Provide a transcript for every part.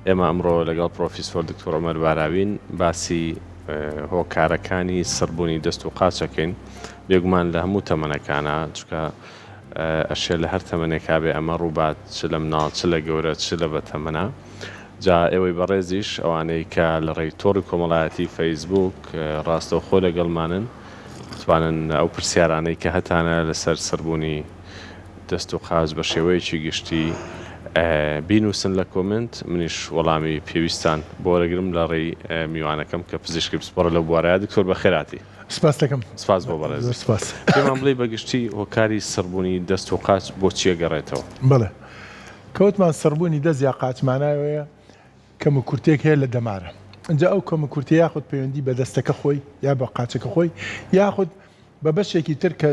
ئێمە ئەمڕۆ لەگەڵ پرۆفیسۆر دکتۆر عومەر باراوین باسی هۆکارەکانی سەربوونی دەست و قاچەکەین بێگومان لە هەموو تەمەنەکانە چکە ئەشێ لە هەر تەمەنێکا بێ ئەمە ڕووبات چ لە مناڵ چ لە گەورە چ لە بەتەمەنە جا ئێوەی بەڕێزیش ئەوانەی کە لە ڕێیتۆڕی کۆمەڵایەتی فەیسبوک ڕاستەوخۆ لەگەڵمانن توانن ئەو پرسیارانەی کە هەتانە لەسەر سەربوونی دەست و قاچ بە شێوەیەکی گشتی بینوسن لە کۆمنت منیش وەڵامی پێویستان بۆ وەرەگرم لە ڕێی میوانەکەم کە پزیشکی پسپۆڕە لە بوارەیە دکتۆر بەخێراتی سپاس دەکەم. سپاس بۆ بەڕێز. پێمان بڵێ بەگشتی هۆکاری سەربوونی دەست و قاچ بۆ چیە گەڕێتەوە؟ بڵێ کەوتمان سەربوونی دەست یا قاچمانایەوەیە کەم و کورتێک هەیە لە دەمارە. ئەنجا ئەو کەم و کورتە یاخود پەیوەندی بە دەستەکە خۆی یا بە قاچەکە خۆی یاخود بە بەشێکی تر کە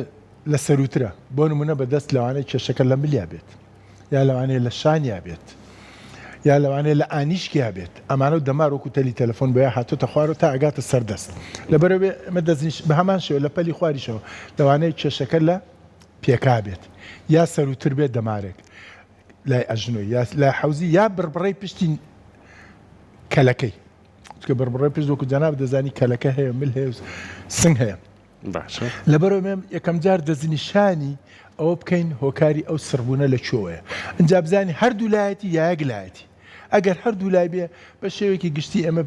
لە سەروترە بۆ نمونە بە دەست لەوانەیە کێشەکە لە ملیا بێت یا لەوانەیە لە شانیا بێت یا لەوانەیە لە ئانیشکیا بێت ئەمانە و دەمار وەکو تەلی تەلەفۆن بۆیە هاتوتە خوارەوە تا ئەگاتە سەردەست لەبەرەوێ ئەمە دەستنیش بە هەمان شێوە لە پەلی خواریشەوە لەوانەیە کێشەکە لە پێکا بێت یا سەروتر بێت دەمارێک لای ئەژنۆی یا لای حەوزی یا بڕبڕەی پشتی کەلەکەی چکە بڕبڕەی پشت وەکو جەناب دەزانی کەلەکە هەیە مل هەیە سنگ هەیە باشە لەبەرەوە یەکەم جار دەزنیشانی ئەوە بکەین هۆکاری ئەو سەربوونە لەکوێوەیە ئەنجا بزانانی هەردوو لایەتی یا یەک لایەتی ئەگەر هەردوو لای بێ بە شێوێکی گشتی ئەمە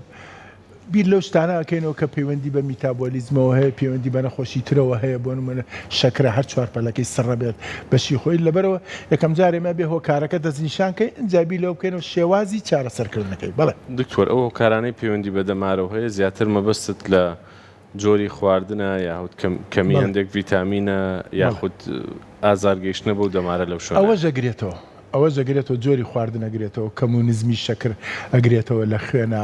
بیر لەو شتانە ئەکەینەوە کە پەیوەندی بە میتابۆلیزمەوە هەیە پەیوەندی بە نەخۆشی ترەوە هەیە بۆ نمونە شەکرە هەر چوارپەلەکەی سڕە بێت بەشی خۆی لەبەرەوە یەکەم جار ئێمە بێ هۆکارەکە دەستنیشانکەی ئەنجابی لەو بکەینەوە شێوازی چارەسەرکردنەکەی. بەڵێ دکتۆر ئەو هۆکارانەی پەیوەندی بە دەمارەوە هەیە زیاتر مەبەستت لە جۆری خواردنە یاخود کەمی هەندێک ڤیتامینە یاخود ئازارگەیشتنە بۆ دەمارە لەو شوێنە ئەوە ئەگرێتەوە جۆری خواردن ئەگرێتەوە کەمونیزمی شەکر ئەگرێتەوە لە خوێنە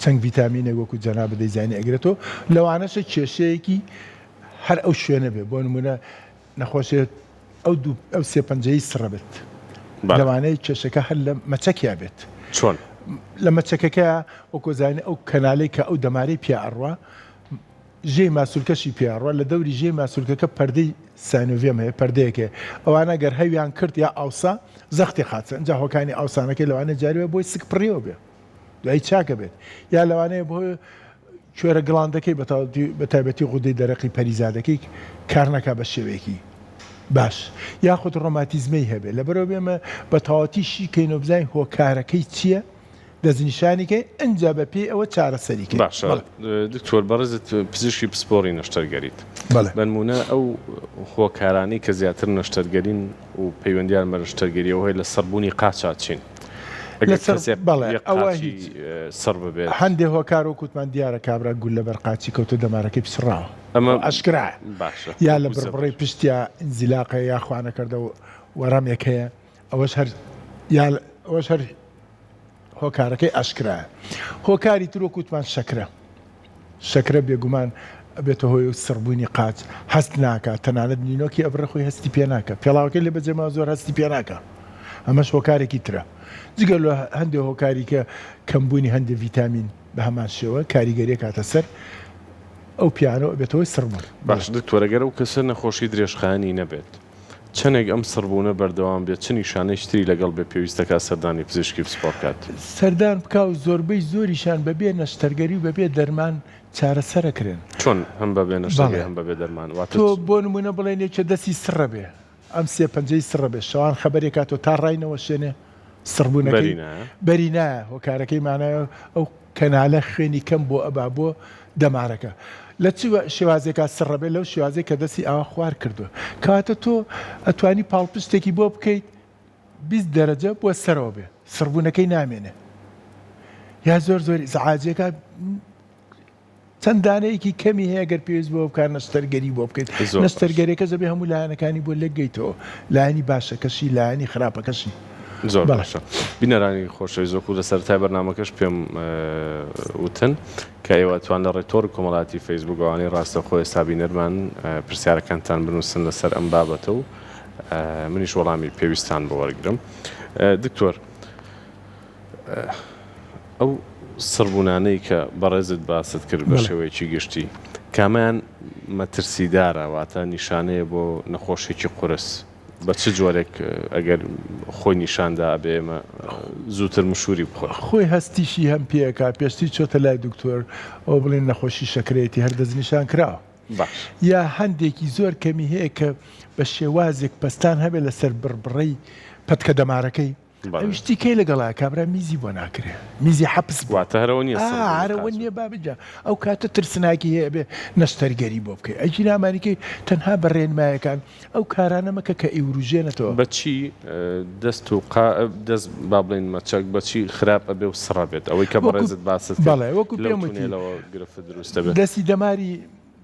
چەند ڤیتامینێک وەکو جەناب دەیزانی ئەگرێتەوە لەوانەشە کێشەیەکی هەر ئەو شوێنە بێ بۆ نمونە نەخۆشێت ئەو سێپەنجەی سڕە بێت لەوانەیە کێشەکە هەر لە مەچەکیا بێت چۆن لە مەچەکەکە وەکو زانانی ئەو کەناڵەی کە ئەو دەمارەی پیا ئەڕوا ژێ ماسوولکەشی پیاڕوە لە دەوری ژێ ماسوولکەکە پەردەی سانۆڤێم هەیە پەردەیەکێ ئەوانە گەر هەویان کرد یا ئاوسا زەختی خاچە ئەنجا هۆکانی ئاوسانەکەی لەوانە جاریوە بۆی سک پڕیەوە بێ دوای چاکە بێت یا لەوانەیە بۆ کوێرە گڵاندەکەی بە تایبەتی غودەی دەرەقی پەریزادەکەی کار نەکا بە شێوەیەکی باش یاخود ڕۆماتیزمەی هەبێ لەبەرەوە بێمە بە تەواوەتیشی کەینۆ بزانین هۆکارەکەی چییە دەستنیشانیکەی ئەنجا بە پێی ئەوە چارەسەریکە. باشە دکتۆر بەڕێزت پزیشکی پسپۆڕی نەشتەرگەریت بەنمونە ئەو هۆکارانی کە زیاتر نەشتەرگەرین و پەیوەندیان بە نەشتەرگەریەوە هەیە لە سەربوونی قاچات چین ئەوە سەر ببێت هەندێک هۆکار و کووتمان دیارە کابرا گول لەبەر قاچی کەوتە دەمارەکەی پسڕاوە ئەمە ئەشکرا یا لە بڕبڕی پشتیا ئینزیلاقە یا خوانەکردە و وەرامێک هەیە ئەوەش هەر هۆکارەکەی ئاشکرایە. هۆکاری تر وەکووتمان شەکرە بێگومان بێتە هۆی سەربوونی قاچ هەست ناکە تەنانەت نینۆکی ئەبرە خۆی هەستی پێ ناکە پێڵاوەکەی لێ بەجێمەوە زۆر هەستی پێ ناکە ئەمەش هۆکارێکی ترە جگەر لە هەندێک هۆکاری کە کەمبوونی هەندێک ڤیتامین بە هەمان شێوە کاریگەریە کاتە سەر ئەو پیانەوە بێتەوەی سەربوون. باش دکتۆرەگەر ئەو کەسە نەخۆشی درێژخایانی نەبێت چەندێک ئەم سەربوونە بەردەوام بێت چ نیشانەی شتری لەگەڵ بێ پێویستەکە سەردانی پزیشکی پسپۆڕکات سەردان بکە و زۆربەی زۆریشان بەبێ نەشتەرگەری و بەبێ دەرمان چارەسەرەکرێن چۆن هەم بەبێ نەشتەرگەری هەم بەبێ دەرمان تۆ بۆ نمونە بڵێنێ کە دەستی سڕە بێ ئەم سێپەنجەی سڕە بێ شەوان خەبەرێکاتۆ تا ڕاینەوە شوێنێ سڕبوونەکەی بەری نایە هۆکارەکەی مانایە ئەو کەنالە خوێنی کەم بۆ ئەبا بۆ دەمارەکە لە چ شێوازێکا سڕەبێت لەو شێوازێک کە دەستی ئاوا خوار کردووە کاتە تۆ ئەتوانی پاڵپشتێکی بۆ بکەیت 20 دەرەجە بۆ سەرەوە بێ سڕبوونەکەی نامێنێ یا زۆر زۆری زەعاجێکە چەند دانەیەکی کەمی هەیە گەر پێویست بۆ بکار نەشتەرگەری بۆ بکەیت نەشتەرگەریەکە زەبێ هەموو لایەنەکانی بۆ لەگەیتەوە لایەنی باشەکەشی لایەنی خراپەکەشی زۆر باشە بینەرانی خۆشەوی زۆکو لە سەرەتای بەرنامەکەش پێم وتن کە ئێوە توان لە ڕێتۆڕی کۆمەڵایەتی فەیسبووکەوانی ڕاستەخۆ ئێستا بینەرمان پرسیارەکانتان بنووسن لەسەر ئەم بابەتە و منیش وەڵامی پێویستان بۆ وەرگرم. دکتۆر ئەو سڕبوونانەی کە بەڕێزت باست کرد بە شێوەیەکی گشتی کامیان مەترسیدارە واتە نیشانەیە بۆ نەخۆشێکی قورس بە چ جۆرێک ئەگەر خۆی نیشاندا ئەبێ ئێمە زووتر مشوری بخۆین خۆی هەستیشی هەم پێەکە پێشتی چۆتە لای دکتۆر ئەو بڵێن نەخۆشی شەکرێتی هەردەستنیشان کراوە یا هەندێکی زۆر کەمی هەیە کە بە شێوازێک پستان هەبێت لەسەر بڕبڕەی پەتکە دەمارەکەی ئەوشتی کەی لەگەڵا کابرا میزی بۆ ناکرێ میزی حەپس واتە هەرەوە نیە هەرەوە نییە بابجا ئەو کاتە ترسناکی هەیە بێ نەشتەرگەری بۆ بکەی ئەجی نامانیکەی تەنها بەڕێنمایەکان ئەو کارانە مەکە کە ئیوروژێنێتەوە بەچی دەست و دەست با بڵێن مەچەک بەچی خراپ ئەبێ و سڕە بێت ئەوەی کە بەڕێزت باست بەڵێ وەکو پێمەوە گرفت دروستە بێت دەستی دەماری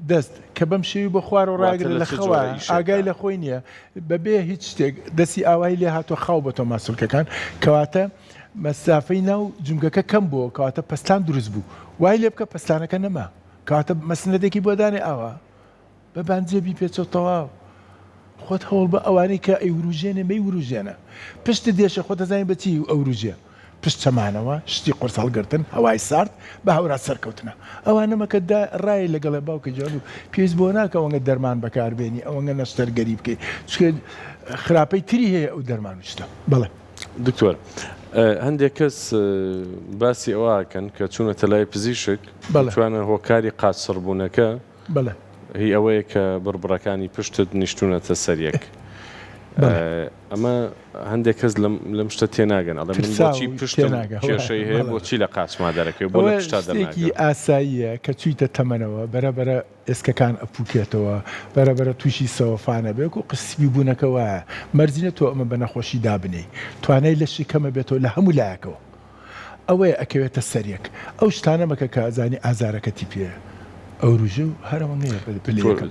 دەست کە بەم شێوی بە خوار و ڕاگرە لە خەوە ئاگای لە خۆی نییە بەبێ هیچ شتێک دەستی ئاوای لێ هاتووە خاو بە تۆ ماسوولکەکان کەواتە مەسافەی ناو جونگەکە کەم بووە کەواتە پستان دروست بوو وای لێ بکە پستانەکە نەما کەواتە مەسنەدێکی بۆ دانێ ئاوە بەبانجێبی پێچۆ تەواو خۆت هەوڵ بە ئەوانەی کە ئەیوروژێنێ مەی وروژێنە پشت دێشە خۆتە زانین بەچی ئەوروژێ پشت چەمانەوە شتی قرس هەڵگرتن هەوای سارد بە هەورا سەرکەوتنە ئەوانە مەکەدا ڕای لەگەڵە باوکە جوان و پێویست بۆ ناکە ئەوەنگە دەرمان بەکاربێنی ئەوەنگە نەشتەرگەری بکەیت چکە خراپەی تری هەیە ئەو دەرمان وشتە بڵێ دکتۆر هەندێک کەس باسی ئەوەکەن کە چوونەتە لای پزیشک بتوانە هۆکاری قاچ سڕبوونەکە بڵێ هی ئەوەیە کە بڕبڕەکانی پشتت نیشتونەتە سەریەک ئەمە هەندێک کەس لەم شتە تێناگەن ئەڵێ من بۆچی پشتم کێشەی هەیە بۆچی لە قاچما دەرەکەی بۆ لە پشتا دەرەکەی ئاساییە کە چوویتە تەمەنەوە بەرەبەرە ئێسکەکان ئەپوکێتەوە بەرەبەرە تووشی سەوەفانە بێک و قسبی بوونەکە وایە مەرجینە تۆ ئەمە بە نەخۆشی دابنێ توانای لەشی کەمە بێتەوە لە هەموو لایەکەوە ئەوەیە ئەکەوێتە سەریەک ئەو شتانە مەکە کە ئازانی ئازارەکەتی پێ ئەوروژە و هەرەوەنەیە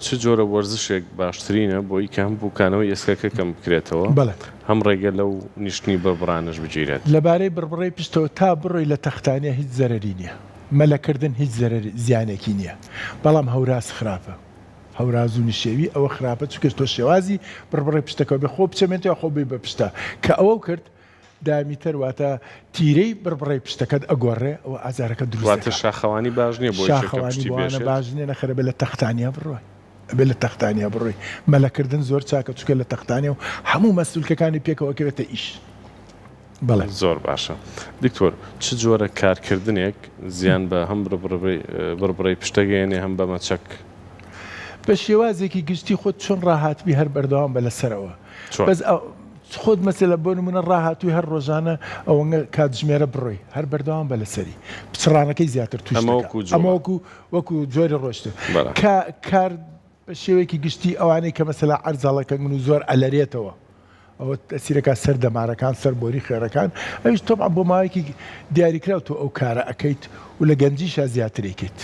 چ جۆرە وەرزشێک باشترینە بۆی کە هەم بووکانەوە ئێسکەکە کەم بکرێتەوە بەڵێ هەم ڕێگە لەو نیشتنی بڕبڕانش بگیرێت لەبارەی بڕبڕی پشتەوە تا بڕۆی لە تەختانیە هیچ زەرری نییە مەلەکردن هیچ زیانێکی نییە بەڵام هەوراز خراپە هەوراز و نشێوی ئەوە خراپە چکە تۆ شێوازی بڕبڕی پشتەکەەوە بێ خۆ بچەمێتەوە خۆ بێ بە پشتە کە ئەوە کرد دامیتر واتە تیرەی بڕبڕی پشتەکەت ئەگۆڕێ ئەوە ئازارەکە دروستە شاخەوانی باش نییە بۆ شاخەوانی بۆوانە باش نیە نەخرە بێ لە تەختانیا بڕۆی بێ لە تەختانیا بڕۆی مەلەکردن زۆر چاکە چکە لە تەختانیا و هەموو مەسئولکەکانی پێکەوەکەوێتە ئیش بەڵێ زۆر باشە دکتۆر چ جۆرە کارکردنێک زیان بە هەم بڕبڕی پشتەگەێنێ هەم بە مەچەک بە شێوازێکی گشتی خۆت چۆن ڕاهاتبی هەر بەردەوام بە لەسەرەوە بەس خۆت مەسەلە بۆ نمونە ڕاهاتووی هەر ڕۆژانە ئەوەنگە کاتژمێرە بڕۆی هەر بەردەوام بە لەسەری پچڕانەکەی زیاتر توش ئەمە وەکو جۆری ڕۆشتە کار بە شێوەیەکی گشتی ئەوانەی کە مەسەلا عەرزاڵەکە من و زۆر ئەلەرێتەوە ئەوە تەسیرەکە سەر دەمارەکان سەر بۆری خێرەکان ئەوش تۆم بۆ ماوەیەکی دیاریکراوتۆ ئەو کارە ئەەکەیت و لە گەنجیشە زیاترێکیت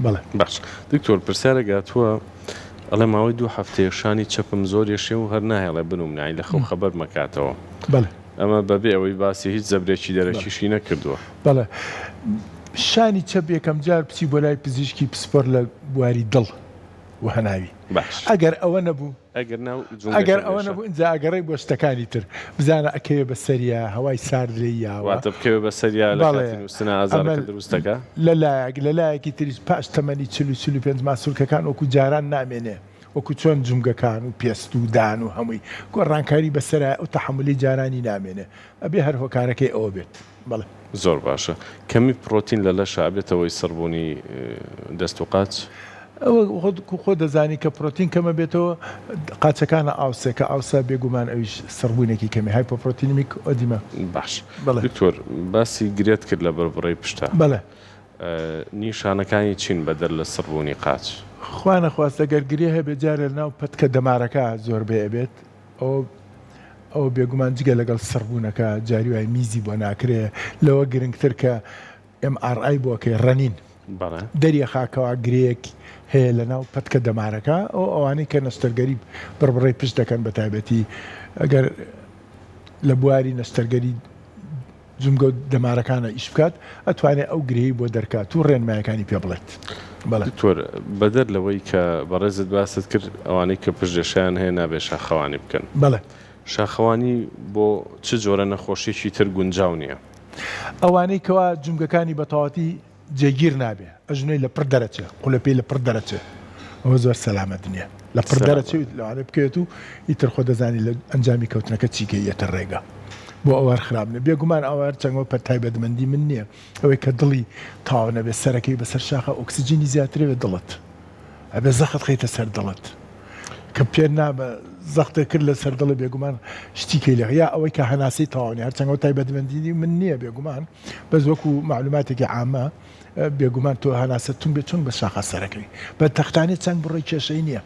بەڵێ باش دکتۆر پرسیارە گاتووە ئەڵێ ماوەی 2 هەفتەیە شانی چەپم زۆر یێشێ و هەر ناهێڵێ بنوم نای لە خەو خەبەر مەکاتەوە ئەمە بەبێ ئەوەی باسی هیچ زەبرێکی دەرەکیشی نەکردووە بەڵێ شانی چەپ یەکەم جار بچی بۆ لای پزیشکی پسپۆر لە بواری دڵ و هەناوی ئەگەر ئەوە نەبوو ئەگەر ئەوە نەبوو ئینجا ئەگەڕی بۆ شتەکانی تر بزانە ئەکەوێ بە سەریە هەوای ساردرێ یاواتە بکەوێ بە سەریا لەستنە ئازارەکە دروستەکە لە لایەکی تریش پاش تەمەنی 45 ماسوولکەکان وەکو جاران نامێنێ وەکو چۆن جومگەکان و پێست و دان و هەمووی گۆڕانکاری بەسەرە ئەو تەحملی جارانی نامێنێ ئەبێ هەر هۆکارەکەی ئەوە بێت بەڵێ زۆر باشە کەمی پرۆتین لە لەشە ئابێتەوەی سڕبوونی دەست و قاچ ئەوە خۆ دەزانی کە پرۆتین کەمە بێتەوە قاچەکانە ئاوسێکە ئاوسا بێگومان ئەویش سڕبوونێکی کەمی هایپۆپرۆتینیمیک ئۆدیمە باش دکتۆر باسی گرێت کرد لە بەربڕی پشتە بەڵێ نیشانەکانی چین بەدەر لە سڕبوونی قاچ خوانە خواستە گەرگری هەبێ جارە ناو پەتکە دەمارەکە زۆر بێبێت ئەو بێگومان جگە لەگەڵ سڕبوونەکە جاری وای میزی بۆ ناکرێ لەوە گرنگتر کە MRI بۆکەی ڕەنین دەریە خاکەوە گرێک هەیە لە ناو پەتکە دەمارەکە ئەو ئەوانەی کە نەستەرگەری بڕبڕی پشت دەکەن بە تایبەتی ئەگەر لە بواری نەستەرگەری جومگە دەمارەکانە ئیش بکات ئەتوانێت ئەو گرەی بۆ دەرکات و ڕێنمایەکانی پێ بڵێت دکتۆر بەدەر لەوەی کە بەڕێزت باست کرد ئەوانەی کە پشتێشیان هەیە نابێ شاخەوانی بکەن بەڵێ شاخەوانی بۆ چ جۆرە نەخۆشیێکی تر گونجاو نییە ئەوانەی کەوا جومگەکانی بەتەواتی جێگیر نابێ ئەژنەی لە پڕ دەرەچێ قولەپێی لە پڕ دەرەچێ ئەوە زۆر سەلامەت نییە لە پڕدەرە چێت لەوانێ بکەوێت و ئیتر خۆ دەزانی لە ئەنجامی کەوتنەکە چیکەیەتە ڕێگە بۆ ئەوە خراپنە بێگومان ئەوە چەنگەوە پەرتای بەدمەندی من نییە ئەوەی کە دڵی تاوا نەبێت سەرەکەی بەسەر شاخە ئۆکسسیجینی زیاترێت دڵت ئەبێ زەخت خەیتە سەر دڵت کە پێ نابە زەختە کرد لە سەر دڵە بێگومان شتیکەی لە یا ئەوەی کە هەناسەی تاوانی هەرچەنگەوە تایبەتمەندی من نییە بێگومان بەس وەکو معلوماتێکی عامە بێگومان تۆ هەناسەتون بێت چون بە شاخە سەرەکەی بە تەختانێت چەند بڕۆی کێشەی نییە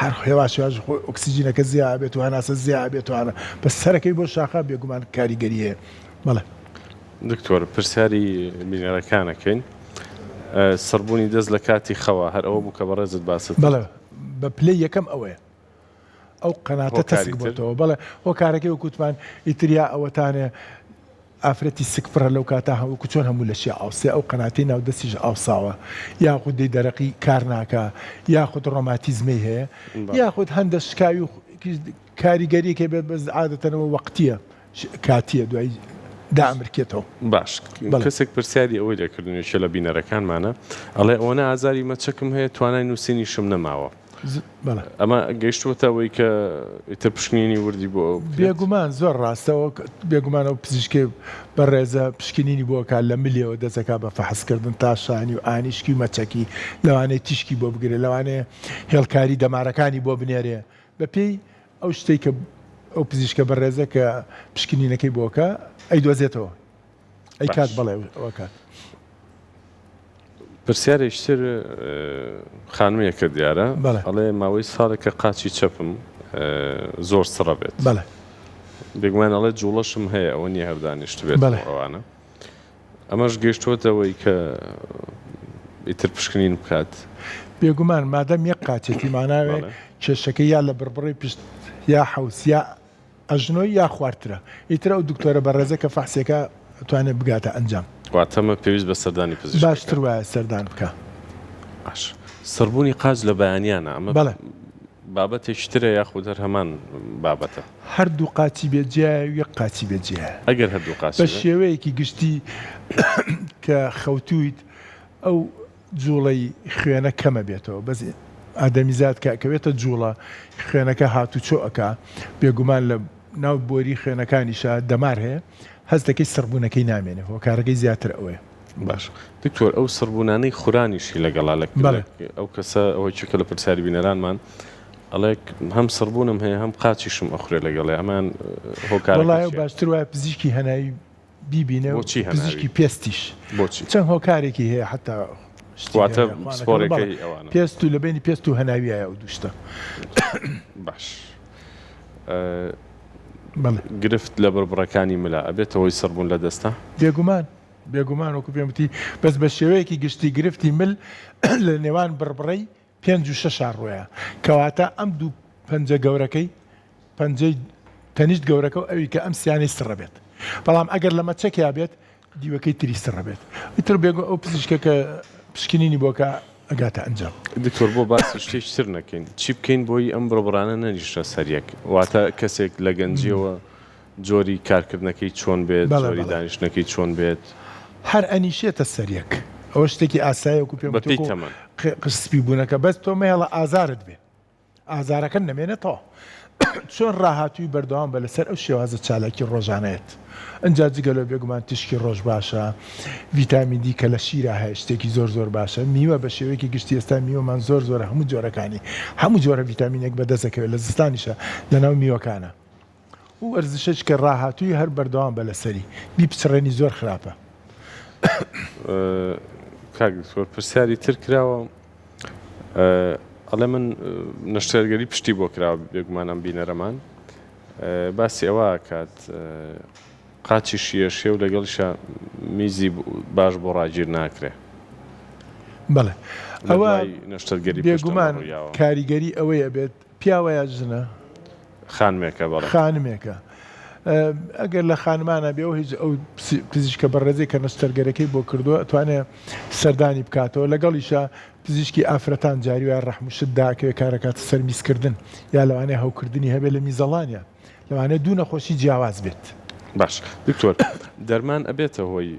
هەر هێواشواژ خۆی ئۆکسسیجینەکە زیاد بێت و هەناسە زیاد بێتوانە بە سەرەکەی بۆ شاخە بێگومان کاریگەری هەیە بەڵێ دکتۆر پرسیاری بینەرەکانەکەین سەربوونی دەست لە کاتی خەوە هەر ئەوە بوو کە بەڕێزت باست بەڵێ بە پلەی یەکەم ئەوەیە ئەو قەناتە تەسک بۆتەوە بەڵێ هۆکارەکەی وەکوتمان ئیتریا ئەوەتانێ ئافرەتی سکپڕە لەو کاتا هەوەکو چۆن هەموو لە شێ ئاوسێ ئەو قەناتی ناو دەستیش ئاوساوە یاخود دەی دەرەقی کار ناکە یاخود ڕۆماتیزمەی هەیە یاخود هەندە شکاوی کاریگەریەکە بێت بەس عادەتەنەوە وەقتیە کاتیە دوای دامرکێتەوە باش کەسێک پرسیاری ئەوەی لێکردنیشە لە بینەرەکانمانە ئەڵێ ئەوەنە ئازاری مەچەکم هەیە توانای نووسینی شم نەماوە ئەمە گەیشتوەتەوەی کە ئیتر پشکنینی وردی بۆ بێگومان زۆر ڕاستەوە بێگومانەوە پزیشکی بەڕێزە پشکنینی بۆکە لە ملیەوە دەزەکا بە فەحسکردن تا شانی و ئانیشکی و مەچەکی لەوانەیە تیشکی بۆ بگرێ لەوانەیە هێڵکاری دەمارەکانی بۆ بنێرێ بە پێی ئەو شتێک کە ئەو پزیشکە بەڕێزە کە پشکنینەکەی بۆکە ئەی دۆزێتەوە ئەی کات بەڵێ ئەوە کات پرسیارێکتر خانوویەکە دیارە ئەڵێ ماوەی ساڵێکە قاچی چەپم زۆر سڕە بێت بێگومان ئەڵێ جوڵەشم هەیە ئەوە نییە هەردانیشت بێت ئەوانە ئەمەش گەیشتوەتەوەی کە ئیتر پشکنین بکات بێگومان مادەم یەک قاچێتی ماناوێ کێشەکە یا لە بڕبڕی پشت یا حوس یا ئەژنۆی یا خواردترە ئیتر ئەو دکتۆرە بەڕێزە کە فەحسێکە توانێت بگاتە ئەنجام واتەمە پێویست بە سەردانی پزیشک باشتر وایە سەردان بکە باش سەربوونی قاچ لە بەیانیانە ئەمە بەڵێ بابەتێکترە یاخود هەر هەمان بابەتە هەردوو قاچی بێجیایە و یەک قاچی بێجیایە ئەگەر هەردوو قاچ بە شێوەیەکی گشتی کە خەوتویت ئەو جوڵەی خوێنە کەمە بێتەوە بەس ئادەمیزاد کەوێتە جوڵە خوێنەکە هاتوچۆ ئەکا بێگومان لە ناو بۆری خوێنەکانیشە دەمار هەیە هەست دەکەی سەربوونەکەی نامێنێ هۆکارەکەی زیاتر ئەوەیە باش دکتۆر ئەو سەربوونانەی خورانیشی لەگەڵا ئەو کەسە ئەوەی چکە لە پرسیاری بینەرانمان ئەڵێ هەم سەربوونم هەیە هەم قاچیشم ئەخورێ لەگەڵێ ئەمان هۆکارە باشتر وایە پزیشکی هەنایی بیبینێ و پزیشکی پێستیش بۆچی چەند هۆکارێکی هەیە حتا سپۆرەکەی ئەوانە پێست و لە بینی پێست و هەناویایە و دوشتە باش گرفت لە بڕبڕەکانی ملا ئەبێتەوەی سەربوون لە دەستە بێگومان وەکو پێمتی بەس بە شێوەیەکی گشتی گرفتی مل لە نێوان بڕبڕەی 5 و 6 ڕۆیە کەواتە ئەم دوو پەنجە گەورەکەی پەنجەی تەنیشت گەورەکە و ئەوی کە ئەم سیانەی سڕە بێت بەڵام ئەگەر لە مەچەکیا بێت دیوەکەی تری سڕە بێت ئیتر بێگو ئەو پزیشکە کە پشکنینی بۆکە ئەگاتە ئەنجام دکتۆر بۆ باس شتێکتر نەکەین چی بکەین بۆی ئەم بڕبڕانە نەنیشتە سەریەک واتە کەسێک لە گەنجیەوە جۆری کارکردنەکەی چۆن بێت جۆری دانیشتنەکەی چۆن بێت هەر ئەنیشێتە سەریەک ئەوە شتێکی ئاسایەکو پێ قسپی بوونەکە بەس تۆ مێڵە ئازارت بێ ئازارەکە نەمێنێتەوە چۆن ڕاهاتووی بەردەوام بە لەسەر ئەو شێوازە چالاکی ڕۆژانەیەت ئەجا جگەلۆ بێگومان تشکی ڕۆژ باشە ڤیتامین دی کە لە شیرە هەیە شتێکی زۆر باشە میوە بە شێوەیەکی گشتی ئێستا میوەمان زۆر هەموو جۆرەکانی هەموو جۆرە ڤیتامینێک بەدەستەکەوێت لە زستانیشە لەناو میوەکانە و وەرزشەش کە ڕاهاتووی هەر بەردەوام بە لەسەری بیپچڕێنی زۆر خراپە کاک دکتۆر پرسیاری تر کراوە ئەڵێ من نەشتەرگەری پشتی بۆ کراوە بێگومانم بینەرەمان باسی ئەوە کات قاچی شیە و لەگەڵشە میزی باش بۆ ڕاگیر ناکرێ بەڵێ ئەوە نەشتەرگەری بێگومان کاریگەری ئەوەیە بێت پیاوەیە ژنە خانمێکە بەڵێ خانمێکە ئەگەر لە خانمانە بێ و هیچ ئەو پزیشکە بەڕێزەی کە نەشتەرگەرەکەی بۆ کردووە ئەتوانێت سەردانی بکاتەوە لەگەڵیشە پزیشکی ئافرەتان جاریوە ڕەحموشت داکەوێت کارەکاتە سەر میزکردن یا لەوانەیە هەوکردنی هەبێت لە میزەڵانیا لەوانەیە دوو نەخۆشی جیاواز بێت باش دکتۆر دەرمان ئەبێتە هۆی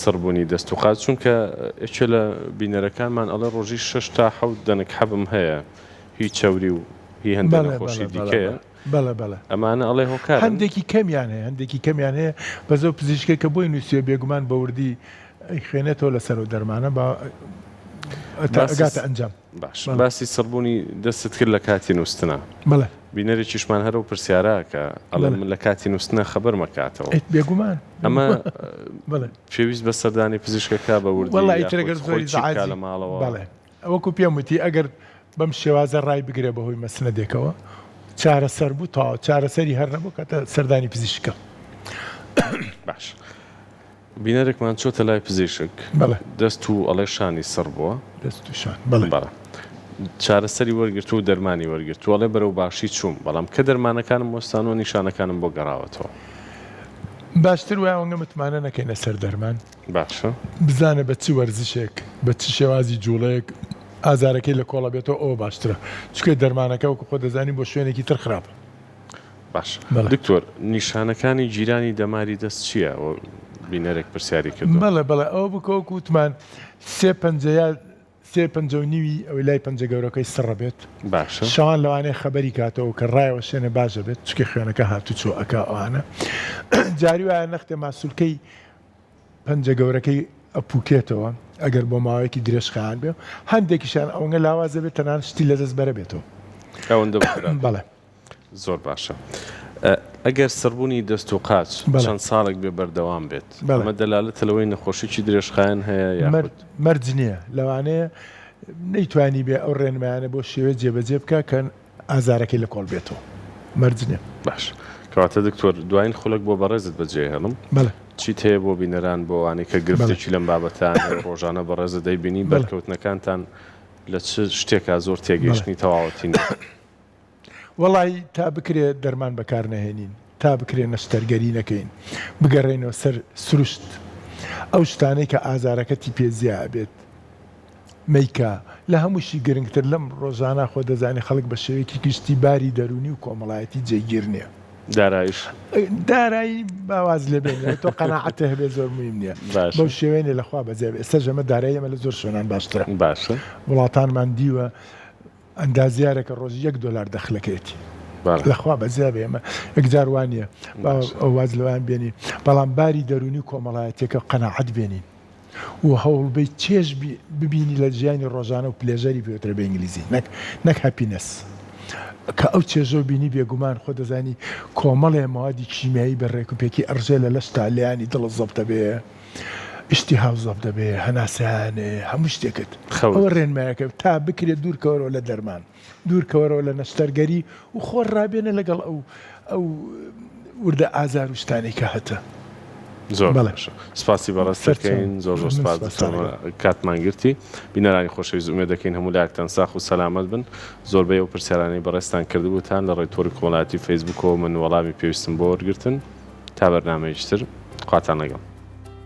سڕبوونی دەست و قاچ چونکە ئەکێ لە بینەرەکانمان ئەڵێ ڕۆژی 6 تا 7 دەنک حەبم هەیە هیچ چەوری و هی هەندێک نەخۆشی دیکەیە بەڵێ ئەمانە ئەڵێ هۆکار هەندێکی کەمیان هەیە بەزەو پزیشکە کە بۆی نووسیە بێگومان بە وردی خوێنێتەوە لەسەر و دەرمانە ئەگاتە ئەنجام باش باسی سڕبوونی دەستت کرد لە کاتی نووسنە بڵێ بینەرێکیشمان هەرە و پرسیارە کە ئەڵێ من لە کاتی نووسنە خەبەر مەکاتەوە بێگومان ئەمە بڵێ پێویست بە سەردانی پزیشکەکە بە وردی وەڵی ترەگەر زۆری لە ماڵەوە بڵێ ئەوەکو پێم وتی ئەگەر بەم شێوازە ڕای بگرێ بەهۆی مەسنەدێکەوە چارەسەر بوو تا چارەسەری هەر نەبوو کاتە سەردانی پزیشکە باش بینەرێکمان چۆتە لای پزیشک دەست و ئەڵێ شانی سڕ بووە دەست و شان بەڵێ چارەسەری وەرگرت و دەرمانی وەرگرت وەڵێ بەرەو باشی چووم بەڵام کە دەرمانەکانم وەستان و نیشانەکانم بۆ گەڕاوەتەوە باشتر وایەوەنگە متمانە نەکەینە سەر دەرمان باشە بزانە بە چی وەرزشێک بە چی شێوازی جوڵەیەک ئازارەکەی لە کۆڵە بێتەوە ئەوە باشترە چکە دەرمانەکە وەکو خۆ دەزانی بۆ شوێنێکی تر خراپە باش دکتۆر نیشانەکانی جیرانی دەماری دەست چییە بینەرێک پرسیاری کرد بەڵێ ئەوە بکەوەکو وتمان سێ پەنجە و نیوی ئەوەی لای پەنجە گەورەکەی سڕە بێت باشە شەوان لەوانەیە خەبەری کاتەوە کە ڕایەوە شوێنە باشە بێت چکە خوێنەکە هاتوو چۆ ئەکا ئەوانە جاری وایە نەختێ ماسوولکەی پەنجە گەورەکەی ئەپوکێتەوە ئەگەر بۆ ماوەیەکی درێژخان بێ هەندێکیشان ئەوەنگە لاوازە بێت تەنان شتی لەدەست بەرە بێتەوە بەڵێ زۆر باشە ئەگەر سڕبوونی دەست و قاچ چەند ساڵێک بێ بەردەوام بێت ئەمە دەلالەتە لەوەی نەخۆشیی درێژخایەن هەیە مەرج نییە لەوانەیە نەیتوانی بێ ئەو ڕێنمایانە بۆ شێوە جێبەجێ بکە کە ئازارەکەی لە کۆڵ بێتەوە مەرج نییە باش کەواتە دکتۆر دوایین خولک بۆ بەڕێزت بەجێ هێڵم چیت هەیە بۆ بینەران بۆ وانەی کە گرفتێکی لەم بابەتان ڕۆژانە بەڕێزە دەیبینی بەرکەوتنەکانتان لە چ شتێکا زۆر تێگەیشتنی تەواوەتین وەڵی تا بکرێ دەرمان بەکار نەهێنین تا بکرێ نەشتەرگەری نەکەین بگەڕێنەوە سەر سروشت ئەو شتانەی کە ئازارەکەتی پێزیە بێت میکە لە هەمووشی گرنگتر لەم ڕۆژانە خۆ دەزانێت خەڵک بە شێوەیەکی گشتی باری دەرونی و کۆمەڵایەتی جێگیر نییە دارایی باواز لێ بێنێ تۆ قەناعەتە هەبێ زۆر مهم نییە بەو شێوێنێ لەخوا بەجێ ئێستا ژەمە دارایی ئەمە لە زۆر شوێنان باشترە باشە وڵاتانمان دیوە ئەندازیارێکە ڕۆژی $1 دەخلەکەیەتی لەخوا بەزیاب ئێمە یەکجار وانە ئەو واز لەوان بێنی بەڵام باری دەرونی کۆمەڵایەتێکە قەناعەت بێنین و هەوڵبەی چێژ ببینی لە ژیانی ڕۆژانە و پلێژەری پێوترە بە ئینگلیزی نەک هەپینەس کە ئەو چێژۆ بینی بێگومان خۆ دەزانی کۆمەڵێ موادی کیمیایی بەڕێک و پێکی ئەرژێ لە لەشتالیانی دڵ زەبتە بێ ئشتی هاوزەب دەبێ هەناسیانێ هەموو شتێکت ئەوە ڕێنمایەکە تا بکرێت دوورکەوەرەوە لە دەرمان دوورکەوەرەوە لە نەشتەرگەری و خۆر ڕابێنە لەگەڵ ئەو وردە ئازار و شتانی کە هەتە زۆر سپاسی بەڕاستەکەین زۆر سپاس کاتمان گرتی بینەرانی خۆشەویست ئومێد دەکەین هەموو لایەکتان ساخ و سەلامەت بن زۆربەی ئەو پرسیارانەی بەڕێستان کردبووتان لە ڕێی تۆری کۆمەڵایەتی فەیسبووکەوە من وەڵامی پێویستم بۆ وەرگرتن تا بەرنامەیەکتر خواتان لەگەڵ